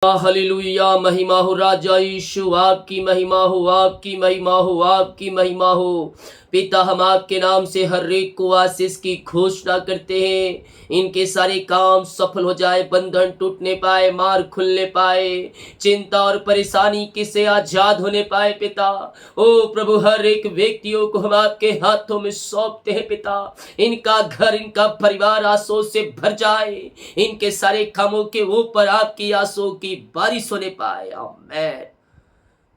Hallelujah. महिमा हो राजा यीशु, आपकी महिमा हो, आपकी महिमा हो, आपकी महिमा हो। पिता, हम आपके नाम से हर एक को आशीष की घोषणा करते हैं। इनके सारे काम सफल हो जाए, बंधन टूटने पाए, मार खुलने पाए, चिंता और परेशानी के से आजाद होने पाए। पिता, ओ प्रभु, हर एक व्यक्तियों को हम आपके हाथों में सौंपते हैं। पिता, इनका घर, इनका परिवार आंसुओं से भर जाए, इनके सारे कामों के ऊपर आपकी आंसुओं की बारिश होने पाए। Amen.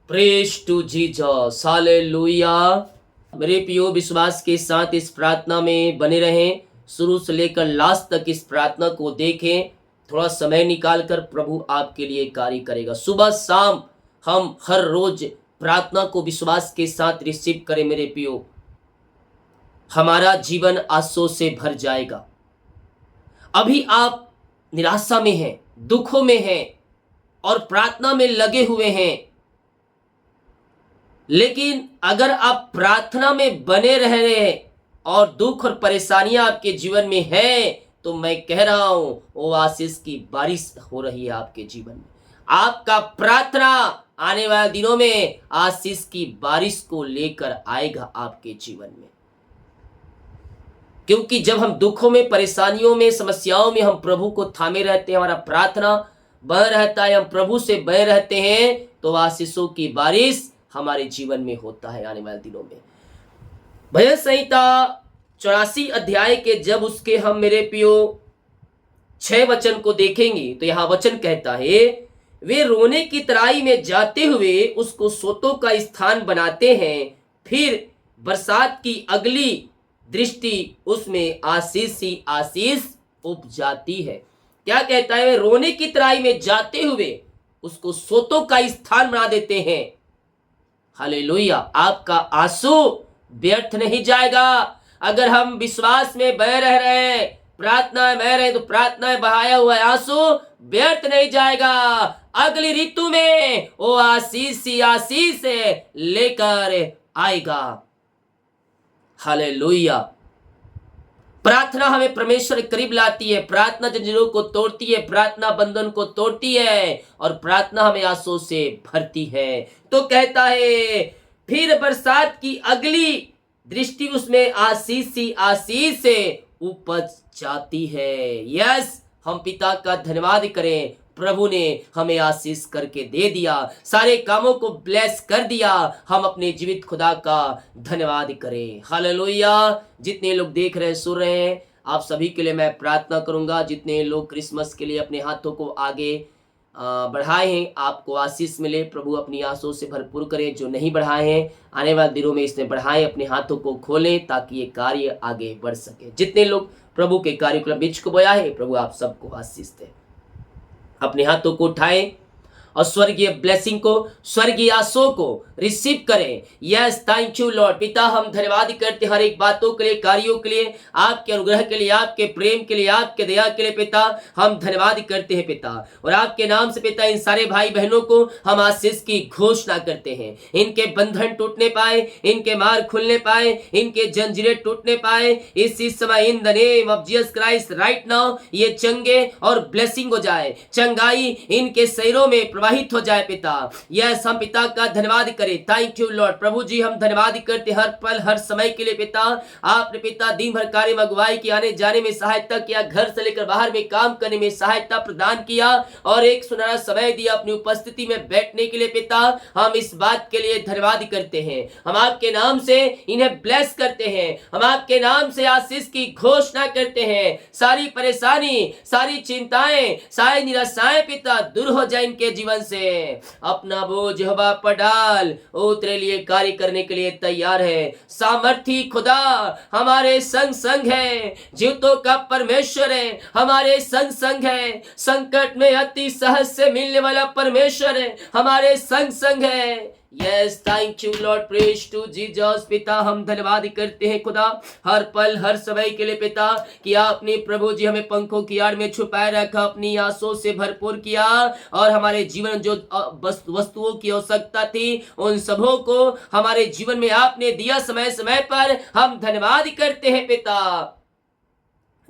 Praise to Jesus, hallelujah. मेरे प्रियो, विश्वास के साथ इस प्रार्थना में बने रहें। शुरू से लेकर लास्ट तक इस प्रार्थना को देखें। थोड़ा समय निकाल कर प्रभु आपके लिए कार्य करेगा। सुबह शाम हम हर रोज प्रार्थना को विश्वास के साथ रिसीव करें। मेरे प्रियो, हमारा जीवन आंसुओं से भर जाएगा। अभी आप निराशा में हैं, दुखों में हैं और प्रार्थना में लगे हुए हैं, लेकिन अगर आप प्रार्थना में बने रह रहे हैं और दुख और परेशानियां आपके जीवन में है, तो मैं कह रहा हूं वो आशीष की बारिश हो रही है आपके जीवन में। आपका प्रार्थना आने वाले दिनों में आशीष की बारिश को लेकर आएगा आपके जीवन में। क्योंकि जब हम दुखों में, परेशानियों में, समस्याओं में हम प्रभु को थामे रहते हैं, हमारा प्रार्थना बन रहता है, हम प्रभु से बने रहते हैं, तो आशीषों की बारिश हमारे जीवन में होता है आने वाले दिनों में। भजन संहिता 84 अध्याय के जब उसके हम मेरे प्रियो 6 वचन को देखेंगे, तो यहां वचन कहता है, वे रोने की तराई में जाते हुए उसको सोतों का स्थान बनाते हैं, फिर बरसात की अगली दृष्टि उसमें आशीष ही आशीष उपजाती है। क्या कहता है? वे रोने की तराई में जाते हुए उसको सोतों का स्थान बना देते हैं। हालेलुया। आपका आंसू व्यर्थ नहीं जाएगा। अगर हम विश्वास में बह रह रहे हैं, प्रार्थना में बह रहे हैं, तो प्रार्थना में बहाया हुआ आंसू व्यर्थ नहीं जाएगा। अगली ऋतु में वो आशीष ही आशीष लेकर आएगा। हालेलुया। प्रार्थना हमें परमेश्वर के करीब लाती है, प्रार्थना जंजीरों को तोड़ती है, प्रार्थना बंधन को तोड़ती है और प्रार्थना हमें आंसुओं से भरती है। तो कहता है, फिर बरसात की अगली दृष्टि उसमें आशीष ही आशीष से उपज जाती है। यस, हम पिता का धन्यवाद करें। प्रभु ने हमें आशीष करके दे दिया, सारे कामों को ब्लेस कर दिया। हम अपने जीवित खुदा का धन्यवाद करें। हालेलुया। जितने लोग देख रहे हैं, सुन रहे हैं, आप सभी के लिए मैं प्रार्थना करूंगा। जितने लोग क्रिसमस के लिए अपने हाथों को आगे बढ़ाए हैं, आपको आशीष मिले, प्रभु अपनी आंसुओं से भरपूर करे। जो नहीं बढ़ाए हैं, आने वाले दिनों में इसने बढ़ाए, अपने हाथों को खोलें ताकि ये कार्य आगे बढ़ सके। जितने लोग प्रभु के कार्य को बीच को बोया है, प्रभु आप सबको आशीष दे। अपने हाथों को उठाएं और स्वर्गीय ब्लेसिंग को, स्वर्गीय आशीषों को रिसीव करें। Yes, thank you Lord. पिता, हम धन्यवाद करते हर एक बातों के लिए, कार्यों के लिए, आपके अनुग्रह के लिए, आपके प्रेम के लिए, आपके दया के लिए। पिता, हम धन्यवाद करते हैं पिता, और आपके नाम से पिता इन सारे भाई बहनों को हम आशीष की घोषणा करते हैं। इनके बंधन टूटने पाए, इनके मार खुलने पाए, इनके जंजीरें टूटने पाए इसी समय। इन the name of Jesus Christ right now ये चंगे और ब्लेसिंग हो जाए, चंगाई इनके शरीरों में प्रवाहित हो जाए पिता। यस, हम पिता का धन्यवाद करें। Thank you Lord. प्रभु जी, हम धन्यवाद करते हर पल हर समय के लिए पिता। आपने पिता दिन भर कार्य में अगुवाई की, आने जाने में सहायता किया, घर से लेकर बाहर में काम करने में सहायता प्रदान किया और एक सुनहरा समय दिया अपनी उपस्थिति में बैठने के लिए पिता। हम इस बात के लिए धन्यवाद करते हैं। हम आपके नाम से इन्हें ब्लेस करते हैं, हम आपके नाम से आशीष की घोषणा करते हैं। सारी परेशानी, सारी चिंताएं, सारी निराशाएं पिता दूर हो जाए इनके जीवन से। अपना बोझ यहोवा पर डाल, वो तेरे लिए कार्य करने के लिए तैयार है। सामर्थी खुदा हमारे संग संग है, जीवतों का परमेश्वर है, हमारे संग संग है। संकट में अति सहज से मिलने वाला परमेश्वर है, हमारे संग संग है। Yes, thank you Lord. Praise to Jesus. पिता, हम धन्यवाद करते हैं खुदा हर पल हर समय के लिए पिता, कि आपने प्रभु जी हमें पंखों की आड़ में छुपाए रखा, अपनी आंसुओं से भरपूर किया और हमारे जीवन जो वस्तुओं की आवश्यकता थी उन सबों को हमारे जीवन में आपने दिया समय समय पर। हम धन्यवाद करते हैं पिता।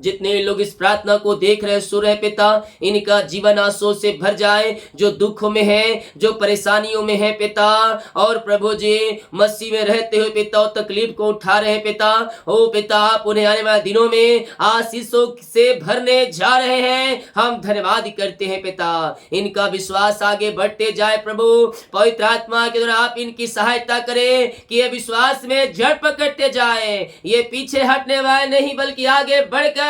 जितने लोग इस प्रार्थना को देख रहे सुन रहे पिता, इनका जीवन आंसू से भर जाए, जो दुखों में है, जो परेशानियों में है पिता, और प्रभु जी मसीह में रहते हुए पिता और तकलीफ को उठा रहे हैं पिता, ओ पिता आप उन्हें आने वाले दिनों में आशीषों से भरने जा रहे हैं। हम धन्यवाद करते हैं पिता, इनका विश्वास आगे बढ़ते जाए प्रभु, पवित्र आत्मा के द्वारा आप इनकी सहायता करें कि ये विश्वास में जड़ पकड़ते जाए, ये पीछे हटने वाले नहीं बल्कि आगे बढ़कर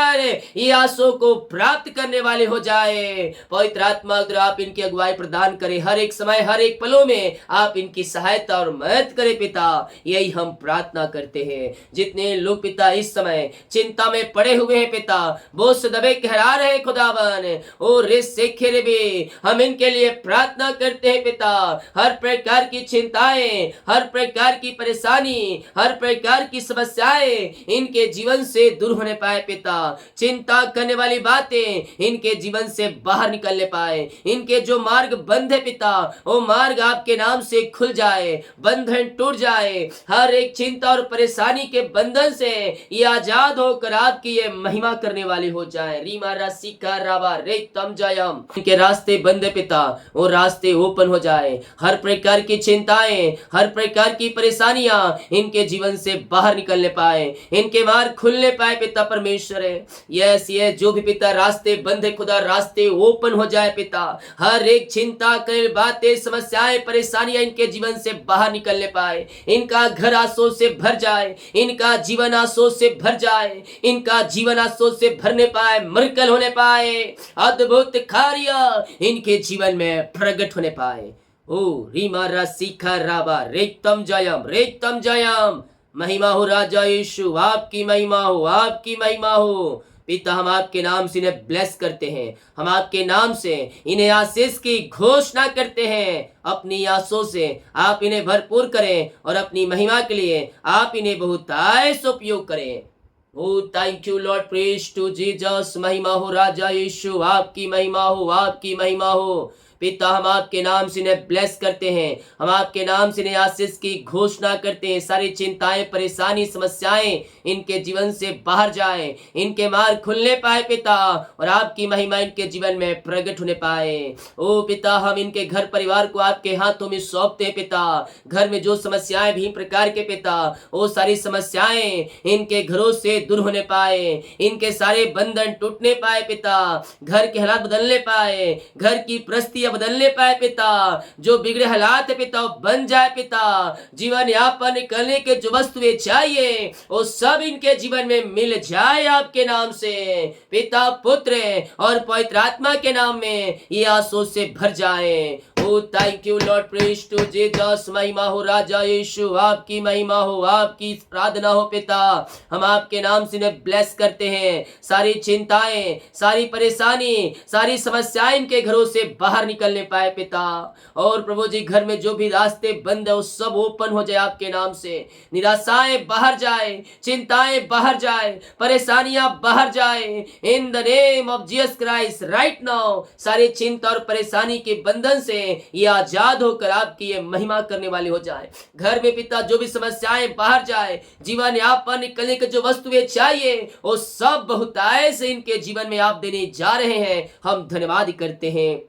ये आंसू को प्राप्त करने वाले हो जाए। पवित्र आत्मा अगर आप इनकी अगुवाई प्रदान करें, हर एक समय हर एक पलों में आप इनकी सहायता और मदद करें पिता, यही हम प्रार्थना करते हैं। जितने लोग पिता इस समय चिंता में पड़े हुए हैं पिता, बोझ से दबे कहरा रहे खुदावन, ओ रे सेखे रे बे, हम इनके लिए प्रार्थना करते हैं पिता। हर प्रकार की चिंताएं, हर प्रकार की परेशानी, हर प्रकार की समस्याएं इनके जीवन से दूर होने पाए पिता। चिंता करने वाली बातें इनके जीवन से बाहर निकलने पाए, इनके जो मार्ग बंद है पिता, वो मार्ग आपके नाम से खुल जाए, बंधन टूट जाए, हर एक चिंता और परेशानी के बंधन से ये आजाद होकर आपकी ये महिमा करने वाले हो जाए। रीमा राशि का रावा रे तम जयम, इनके रास्ते बंद है पिता, वो रास्ते ओपन हो जाए, हर प्रकार की चिंताएं, हर प्रकार की परेशानियां इनके जीवन से बाहर निकलने पाए, इनके मार्ग खुलने पाए पिता परमेश्वर है। यस ये जो भी पिता रास्ते बंद है खुदा, रास्ते ओपन हो जाए पिता, हर एक चिंता कर बातें समस्याएं परेशानियां इनके जीवन से बाहर निकलने पाए, इनका घर आंसू से भर जाए, इनका जीवन आंसू से भर जाए, इनका जीवन आंसू से भरने पाए, मरकल होने पाए, अद्भुत कार्य इनके जीवन में प्रकट होने पाए। ओ रीमा राशिका राबा रेतम जयम, महिमा हो राजा यीशु, आपकी महिमा हो, आपकी महिमा हो पिता। हम आपके नाम से इन्हें ब्लेस करते हैं, हम आपके नाम से इन्हें आशीष की घोषणा करते हैं। अपनी आंसू से आप इन्हें भरपूर करें और अपनी महिमा के लिए आप इन्हें बहुतायत उपयोग करें। Oh thank you Lord, praise to Jesus, महिमा हो राजा यीशु, आपकी महिमा हो, आपकी महिमा हो पिता। हम आपके नाम से इन्हें ब्लेस करते हैं, हम आपके नाम से इन्हें आशीष की घोषणा करते हैं। सारी चिंताएं परेशानी समस्याएं इनके जीवन से बाहर जाए, इनके मार्ग खुलने पाए पिता, और आपकी महिमा इनके जीवन में प्रकट होने पाए। ओ पिता हम इनके घर परिवार को आपके हाथों में सौंपते हैं पिता। घर में जो समस्याएं भी प्रकार के पिता, वो सारी समस्याएं इनके घरों से दूर होने पाए, इनके सारे बंधन टूटने पाए पिता, घर के हालात बदलने पाए, घर की परिस्थितियां बदलने पाए पिता, जो बिगड़े हालात है पिता बन जाए पिता, जीवन यापन करने के जो वस्तुएं चाहिए वो सब इनके जीवन में मिल जाए आपके नाम से पिता, पुत्र और पवित्र आत्मा के नाम में ये आंसू से भर जाए। Oh thank you Lord, praise to Jesus, महिमा हो राजा यीशु, आपकी महिमा हो, आपकी प्रार्थना हो पिता। हम आपके नाम से इन्हें ब्लेस करते हैं। सारी चिंताएं, सारी परेशानी, सारी समस्याएं इनके घरों से बाहर निकलने पाए पिता, और प्रभु जी घर में जो भी रास्ते बंद है वो सब ओपन हो जाए आपके नाम से। निराशाएं बाहर जाए, चिंताएं बाहर जाए, परेशानियां बाहर जाए, इन the name of Jesus Christ right now. सारी चिंता और परेशानी के बंधन से ये आजाद होकर आपकी ये महिमा करने वाले हो जाए। घर में पिता जो भी समस्याएं बाहर जाए, जीवन यापन निकलने के जो वस्तुएं चाहिए वो सब बहुतायत से इनके जीवन में आप देने जा रहे हैं। हम धन्यवाद करते हैं,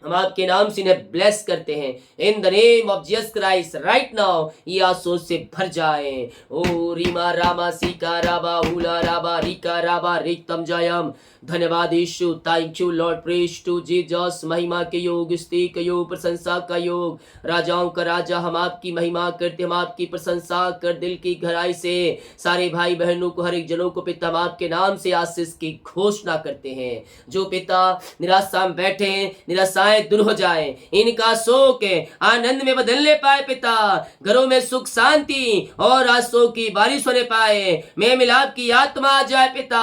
हम आपके नाम से इन्हें ब्लेस करते हैं। In the name of Jesus Christ right now ये आंसू से भर जाए। ओ रीमा रामा सीका राबा उला राबा रिका राबा रिक्तम जयम। धन्यवाद Yeshu, thank you Lord, praise to Jesus, महिमा के योग, स्तुति के योग, प्रशंसा का योग, राजाओं का राजा हम आपकी महिमा करते, हम आपकी प्रशंसा कर दिल की गहराई से। सारे भाई बहनों को, हर एक जनों को पिता हम आपके नाम से आशीष की घोषणा करते हैं। जो पिता निराशा में बैठे हैं, निराशाएं दूर हो जाए, इनका शोक आनंद में बदलने पाए पिता, घरों में सुख शांति और आंसू की बारिश होने पाए, में मिलाप की आत्मा आ जाए पिता,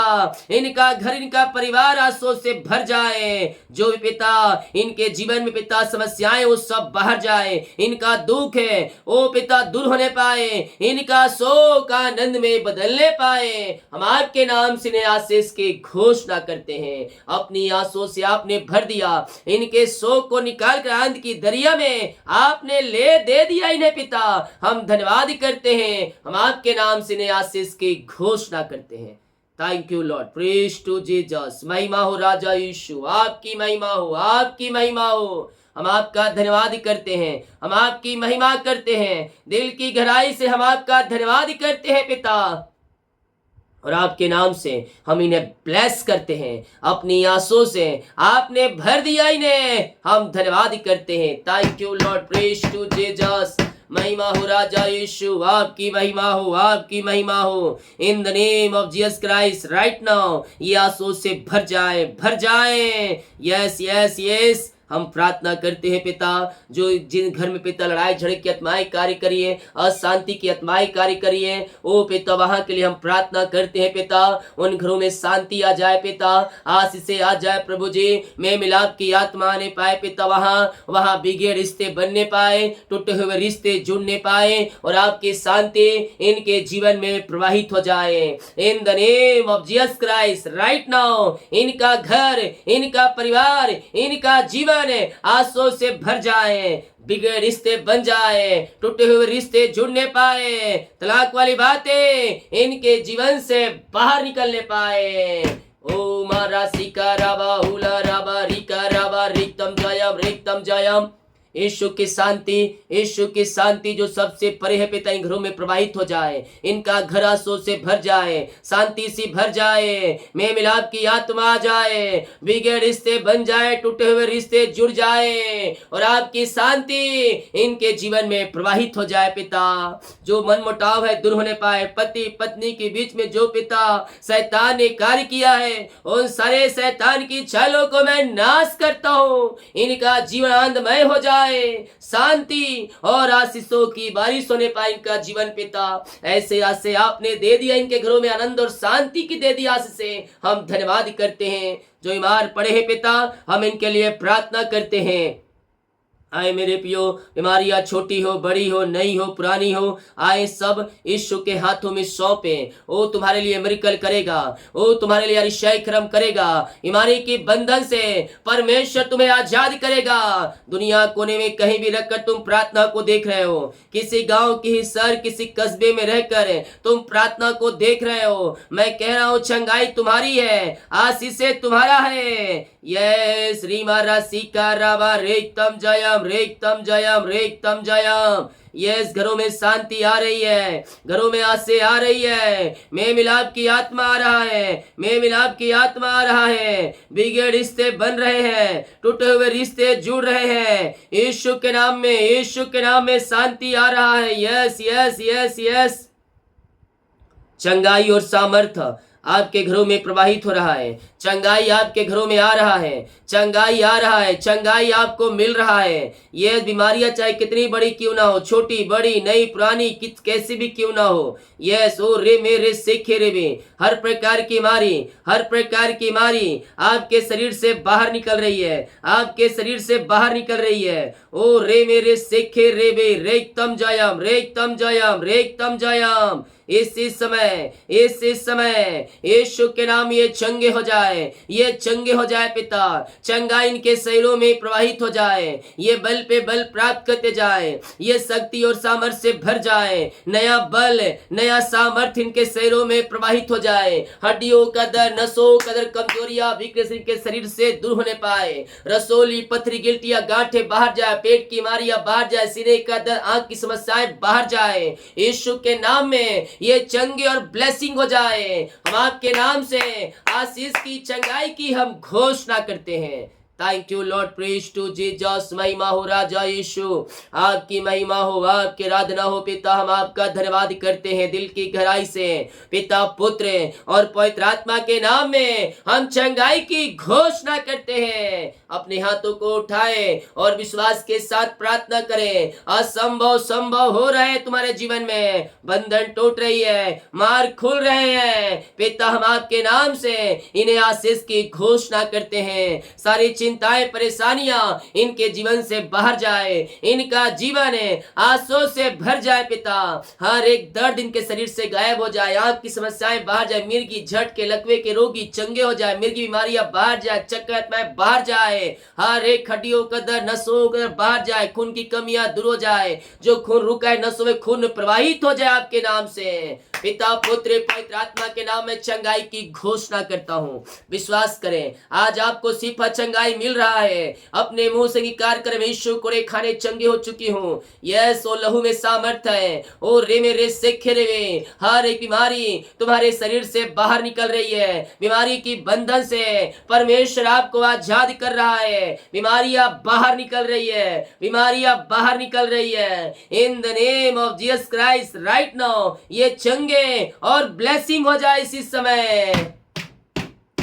इनका घर इनका परिवार आंसू से भर जाए। जो भी पिता इनके जीवन में पिता समस्याएं वो सब बाहर जाए, इनका दुख है वो पिता दूर होने पाए, इनका शोक आनंद में बदलने पाए। हम आपके नाम से इन्हें आशीष की घोषणा करते हैं। अपनी आंसू से आपने भर दिया, इनके शोक को निकाल कर आनंद की दरिया में आपने ले दे दिया इन्हें पिता। हम धन्यवाद करते हैं, हम आपके नाम से इन्हें आशीष की घोषणा करते हैं। Thank you Lord, praise to Jesus. महिमा हो राजा यीशु, आपकी महिमा हो, आपकी महिमा हो। हम आपका धन्यवाद करते हैं, हम आपकी महिमा करते हैं, दिल की गहराई से हम आपका धन्यवाद करते हैं पिता। और आपके नाम से हम इन्हें ब्लेस करते हैं, अपनी आंसू से आपने भर दिया इन्हें, हम धन्यवाद करते हैं। Thank you Lord, praise to Jesus. महिमा हो राजा यीशु, आपकी महिमा हो, आपकी महिमा हो। इन the name of Jesus Christ right now ये आंसू से भर जाए, भर जाए। यस यस यस, हम प्रार्थना करते हैं पिता, जो जिन घर में पिता लड़ाई झगड़े की आत्माएं कार्य करिए, अशांति की आत्माएं कार्य करिए, ओ पिता वहां के लिए हम प्रार्थना करते हैं पिता। उन घरों में शांति आ जाए पिता, आशीष आ जाए प्रभु जी। में मिलाप की आत्मा आने पाए पिता, वहां बिगड़े रिश्ते बनने पाए, टूटे हुए रिश्ते जुड़ने पाए, और आपकी शांति इनके जीवन में प्रवाहित हो जाए। इन the name of Jesus Christ right now इनका घर, इनका परिवार, इनका जीवन आंसू से भर जाए, बिगड़े रिश्ते बन जाए, टूटे हुए रिश्ते जुड़ने पाए, तलाक वाली बातें इनके जीवन से बाहर निकलने पाए। ओ मारा सिका राबा हुला राबा रिका राबा रिक्तम जयम, रिक्तम जयम। यीशु की शांति, यीशु की शांति जो सबसे परे है पिता, इन घरों में प्रवाहित हो जाए, इनका घर आंसू से भर जाए, शांति से भर जाए, में मिलाप की आत्मा आ जाए, बिगड़े रिश्ते बन जाए, टूटे हुए रिश्ते जुड़ जाए, और आपकी शांति इनके जीवन में प्रवाहित हो जाए पिता। जो मन मुटाव है दूर होने पाए, पति पत्नी के बीच में जो पिता शैतान ने कार्य किया है, उन सारे शैतान की चालों को मैं नाश करता हूँ। इनका जीवन आनंदमय हो जाए, शांति और आशीषों की बारिश होने पाए इनका जीवन पिता। ऐसे आशीष आपने दे दिया, इनके घरों में आनंद और शांति की दे दी आशीष से हम धन्यवाद करते हैं। जो बीमार पड़े हैं पिता, हम इनके लिए प्रार्थना करते हैं। आए मेरे पियो, बीमारियां छोटी हो, बड़ी हो, नई हो, पुरानी हो, आए सब यीशु के हाथों में सौंपे। ओ तुम्हारे लिए मिरेकल करेगा, ओ तुम्हारे लिए अतिशय कर्म करेगा। बीमारी की बंधन से परमेश्वर तुम्हें आजाद करेगा। दुनिया कोने में कहीं भी रखकर तुम प्रार्थना को देख रहे हो, किसी गांव की शहर किसी कस्बे में रहकर तुम प्रार्थना को देख रहे हो, मैं कह रहा हूँ चंगाई तुम्हारी है, आशीष तुम्हारा है। यस रीमा राशि का रावा रेक्तम जयम, रेक्तम जयम, रेक्तम जयम। यस घरों में शांति आ रही है, घरों में आशा आ रही है, में मिलाप की आत्मा आ रहा है, में मिलाप की आत्मा आ रहा है, बिगड़े रिश्ते बन रहे हैं, टूटे हुए रिश्ते जुड़ रहे हैं। यीशु के नाम में, यीशु के नाम में शांति आ रहा है। यस यस यस यस, चंगाई और सामर्थ्य आपके घरों में प्रवाहित हो रहा है, चंगाई आपके घरों में आ रहा है, चंगाई आ रहा है, चंगाई आपको मिल रहा है। ये बीमारियां चाहे कितनी बड़ी क्यों ना हो, छोटी बड़ी नई पुरानी कैसी भी क्यों ना हो, यस ओ रे मेरे सीखे रे बे, हर प्रकार की बीमारी, हर प्रकार की बीमारी आपके शरीर से बाहर निकल रही है, आपके शरीर से बाहर निकल रही है। ओ रे मेरे सीखे रे बे, रेक्तम जयम, रेक्तम जयम, रेक्तम जयम। इस समय यीशु के नाम ये चंगे हो जाए, ये चंगे हो जाए पिता, चंगाई इनके शरीरों में प्रवाहित हो जाए, ये बल पे बल प्राप्त करते जाए, ये शक्ति और सामर्थ्य से भर जाए, नया बल नया सामर्थ्य इनके शरीरों में प्रवाहित हो जाए। हड्डियों का दर्द, नसों का दर्द, कमजोरियां विकृति के शरीर से दूर होने पाए, रसोली पथरी गिल्टियां गांठे बाहर जाए, पेट की बीमारियां बाहर जाए, सीने का दर्द, आंख की समस्याएं बाहर जाए। यीशु के नाम में ये चंगे और ब्लेसिंग हो जाए। हम आपके नाम से आशीष की चंगाई की हम घोषणा करते हैं। Thank you Lord, praise to Jesus. महिमा हो राजा यीशु, आपकी महिमा हो, आपकी आराधना हो पिता। हम आपका धन्यवाद करते हैं दिल की गहराई से, पिता पुत्र और पवित्र आत्मा के नाम में हम चंगाई की घोषणा करते हैं। अपने हाथों को उठाए और विश्वास के साथ प्रार्थना करें। असंभव संभव हो रहे हैं तुम्हारे जीवन में, बंधन टूट रही है, मार्ग खुल रहे हैं पिता। हम आपके नाम से इन्हें आशीष की घोषणा करते हैं। सारी चिंताएं परेशानियां इनके जीवन से बाहर जाए, इनका जीवन आंसू से भर जाए पिता। हर एक दर्द इनके शरीर से गायब हो जाए, आंख की समस्याएं बाहर जाए, मिर्गी झटके लकवे के रोगी चंगे हो जाए, मिर्गी बीमारियां बाहर जाए, चक्कर में बाहर जाए, हर एक हड्डियों का दर्द, नसों का दर्द बाहर जाए, खून की कमियां दूर हो जाए, जो खून रुका है नसों में खून प्रवाहित हो जाए आपके नाम से। पिता पुत्र पवित्र आत्मा के नाम में चंगाई की घोषणा करता हूँ। विश्वास करें, आज आपको सिफा चंगाई मिल रहा है। अपने मुंह से इंकार कर, मैं यीशु कोड़े खाने चंगी हो चुकी हूँ। यस, ओ लहू में सामर्थ है। ओ रे मेरे सेखे रे, हर एक बीमारी तुम्हारे शरीर से बाहर निकल रही है। बीमारी की बंधन से परमेश्वर आपको आजाद कर रहा है। बीमारियां बाहर निकल रही है, बीमारियां बाहर निकल रही है। इन the name of Jesus Christ right now ये चंगे और ब्लेसिंग हो जाए इसी समय।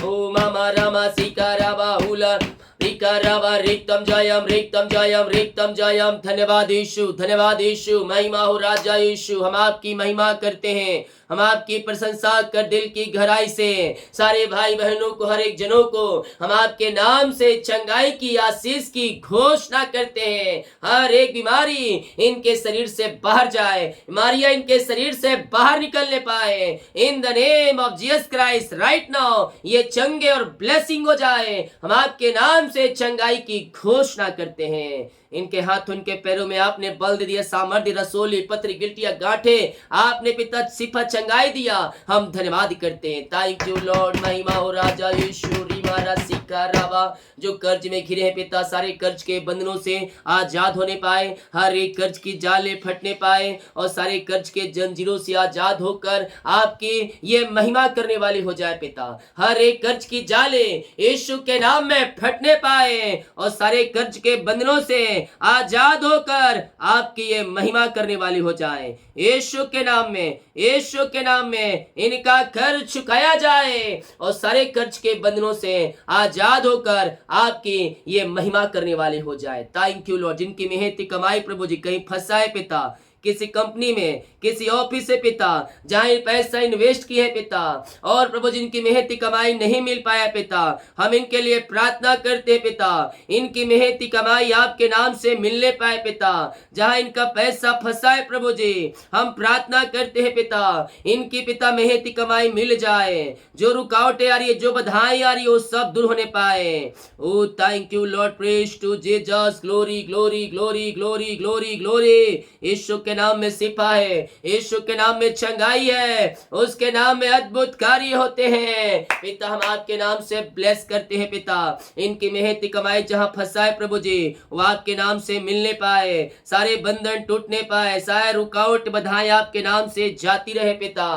ओ मामा रामा सिकाराबा उला रिकाराबा रिक्तम जयम रिक्तम जयम रिक्तम जयम। धन्यवाद यीशु, धन्यवाद यीशु। महिमा हो राजा यीशु, हम आपकी महिमा करते हैं, हम आपकी प्रशंसा कर दिल की गहराई से। सारे भाई बहनों को, हर एक जनों को हम आपके नाम से चंगाई की आशीष की घोषणा करते हैं। हर एक बीमारी इनके शरीर से बाहर जाए, बीमारियां इनके शरीर से बाहर निकलने पाए। इन the name of Jesus Christ right now ये चंगे और ब्लेसिंग हो जाए। हम आपके नाम से चंगाई की घोषणा करते हैं। इनके हाथ, उनके पैरों में आपने बल दे दिया, सामर्थ्य, रसोली, पत्र, गिल्टियां, गांठे आपने पिता सिफा चंगाई दिया। हम धन्यवाद करते हैं। Thank you Lord. महिमा हो राजा यीशु। रीमारा सिक्का रावा, जो कर्ज में घिरे हैं पिता, सारे कर्ज के बंधनों से आजाद होने पाए, हर एक कर्ज की जाले फटने पाए और सारे कर्ज के जंजीरों से आजाद होकर आपकी ये महिमा करने वाली हो जाए पिता। हर एक कर्ज की जाले यीशु के नाम में फटने पाए और सारे कर्ज के बंधनों से आजाद होकर आपकी ये महिमा करने वाली हो जाए। यीशु के नाम में, यीशु के नाम में इनका कर्ज चुकाया जाए और सारे कर्ज के बंधनों से आजाद होकर आपकी ये महिमा करने वाली हो जाए। Thank you Lord. जिनकी मेहनती कमाई प्रभु जी कहीं फंसा है पिता, किसी कंपनी में, किसी ऑफिस से पिता, जहां पैसा इन्वेस्ट किए पिता, और प्रभु जिनकी मेहनती कमाई नहीं मिल पाया पिता, हम इनके लिए प्रार्थना करते हैं पिता, इनकी मेहनती कमाई आपके नाम से मिलने पाए पिता। जहां इनका पैसा फंसा है प्रभु जी, हम प्रार्थना करते हैं पिता, इनकी पिता मेहनती कमाई मिल जाए। जो रुकावटें आ रही है, जो बाधाएं आ रही है, वो सब दूर होने पाए। Oh thank you Lord. Praise to Jesus. Glory glory glory glory glory glory. Yeshu के नाम में सिफा है, यीशु के नाम में चंगाई है, उसके नाम में अद्भुत कार्य होते हैं पिता। हम आपके नाम से ब्लेस करते हैं पिता। इनकी मेहनती कमाई जहां फंसा है प्रभु जी, वो आपके नाम से मिलने पाए, सारे बंधन टूटने पाए, सारे रुकावट बाधाएं आपके नाम से जाती रहे पिता।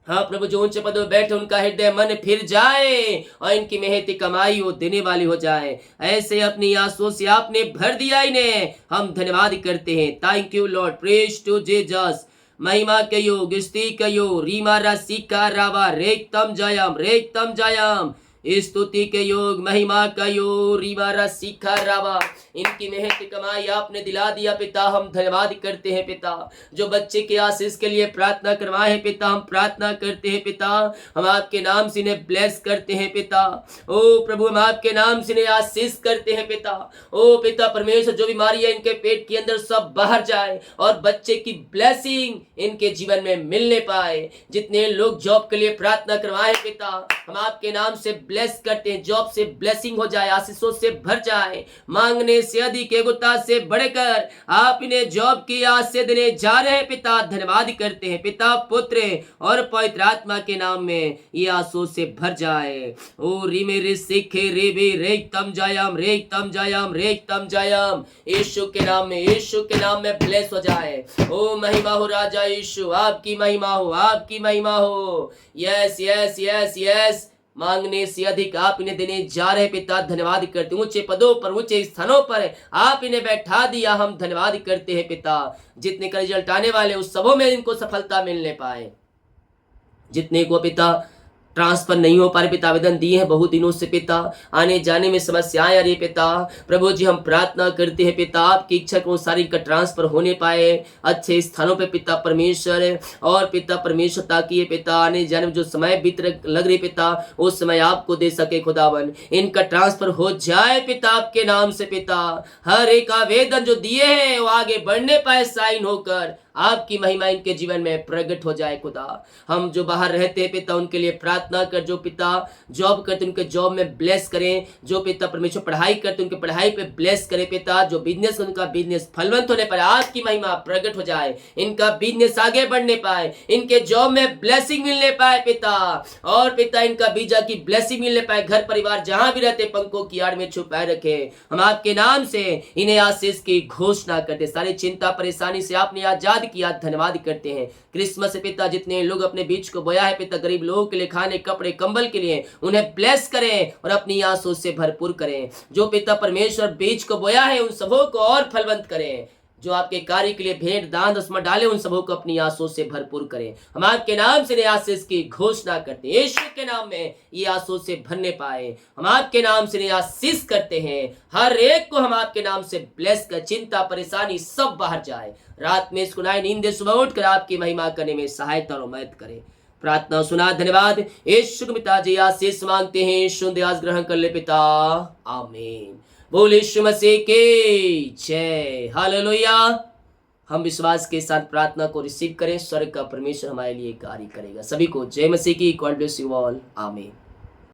हाँ प्रभु, जो ऊंचे पदों में बैठे उनका हृदय मन फिर जाए और इनकी मेहनती कमाई वो देने वाली हो जाए। ऐसे अपनी आंसुओं से आपने भर दिया इन्हें, हम धन्यवाद करते हैं। Thank you Lord. Praise to Jesus. महिमा के योग, स्तुति के योग, रीमा राशि का रावा रेक्तम जयम रेक्तम जयम। स्तुति के योग, महिमा का योग, रीमारा सीखा रावा। इनकी मेहनत कमाई आपने दिला दिया पिता, हम धन्यवाद करते हैं पिता। जो बच्चे के आशीष के लिए प्रार्थना करवाए हैं पिता, हम प्रार्थना करते हैं पिता, हम आपके नाम से इन्हें ब्लेस करते हैं पिता। ओ प्रभु, हम आपके नाम से इन्हें आशीष करते हैं पिता। ओ पिता परमेश्वर, जो बीमारी है इनके पेट के अंदर सब बाहर जाए और बच्चे की ब्लेसिंग इनके जीवन में मिलने पाए। जितने लोग जॉब के लिए प्रार्थना करवाए पिता, हम आपके नाम से ब्लेस करते हैं। जॉब से ब्लेसिंग हो जाए, आशीषों से भर जाए, मांगने से अधिक, एगोता से बढ़कर आप इन्हें जॉब की आशीष देने जा रहे हैं पिता। धन्यवाद करते हैं पिता, पुत्र और पवित्र आत्मा के नाम में ये आशीषों से भर जाए। ओ रिमे रे सिखे रेबे रेक्तम जयम रेक्तम जयम रेक्तम जयम। यीशु के नाम में, यीशु के नाम में ब्लेस हो जाए। ओ महिमा हो राजा यीशु, आपकी महिमा हो, आपकी महिमा हो। Yes yes yes yes. मांगने से अधिक आप इन्हें देने जा रहे पिता। धन्यवाद करते, ऊंचे पदों पर, ऊंचे स्थानों पर आप इन्हें बैठा दिया, हम धन्यवाद करते हैं पिता। जितने का रिजल्ट आने वाले उस सबों में इनको सफलता मिलने पाए। जितने को पिता ट्रांसफर नहीं हो पा रहे पिता, आवेदन दिए हैं बहुत दिनों से पिता, आने जाने में समस्याएं आ रही पिता, प्रभु जी हम प्रार्थना करते हैं पिता, आपकी इच्छा को सारी का ट्रांसफर होने पाए अच्छे स्थानों पे पिता परमेश्वर। और पिता परमेश्वर, ताकि ये पिता आने जाने में जो समय बीत लग रही पिता, उस समय आपको दे सके खुदावन, इनका ट्रांसफर हो जाए पिता आपके नाम से पिता। हर एक आवेदन जो दिए हैं वो आगे बढ़ने पाए, साइन होकर आपकी महिमा इनके जीवन में प्रकट हो जाए खुदा। हम जो बाहर रहते हैं पिता उनके लिए प्रार्थना कर, जो पिता जॉब करते उनके जॉब में ब्लेस करें, जो पिता परमेश्वर पढ़ाई करते उनके पढ़ाई पे ब्लेस करें पिता, जो बिजनेस उनका बिजनेस फलवंत होने पर आपकी महिमा प्रकट हो जाए, इनका बिजनेस आगे बढ़ने पाए, इनके जॉब में ब्लेसिंग मिलने पाए पिता, और पिता इनका वीजा की ब्लेसिंग मिलने पाए, घर परिवार जहां भी रहते पंखों की आड़ में छुपाए रखे। हम आपके नाम से इन्हें आशीष की घोषणा करते, सारी चिंता परेशानी से आपने आजाद किया, धन्यवाद करते हैं। क्रिसमस पिता जितने लोग अपने बीच को बोया है पिता, गरीब लोगों के लिए खाने कपड़े कंबल के लिए, उन्हें ब्लेस करें और अपनी आंसू से भरपूर करें। जो पिता परमेश्वर बीज को बोया है उन सबों को और फलवंत करें। जो आपके कार्य के लिए भेंट दान दसमत डाले उन सबों को अपनी आंसू से भरपूर करें। हम आपके नाम से आशीष की घोषणा करते हैं, यीशु के नाम में ये आंसू से भरने पाए। हम आपके नाम से आशीष करते हैं, हर एक को हम आपके नाम से ब्लेस कर, चिंता परेशानी सब बाहर जाए। रात में सुनाए नींद सुबह उठकर आपकी महिमा करने में सहायता और मदद करें। प्रार्थना सुना, धन्यवाद। यीशु पिताजी आशीष मांगते हैं, यीशु आज ग्रहण कर ले पिता, आमीन। बोल यीशु मसीह के जय, हालेलुया। हम विश्वास के साथ प्रार्थना को रिसीव करें, स्वर्ग का परमेश्वर हमारे लिए कार्य करेगा। सभी को जय मसीह की, गॉड ब्लेस यू ऑल, आमीन।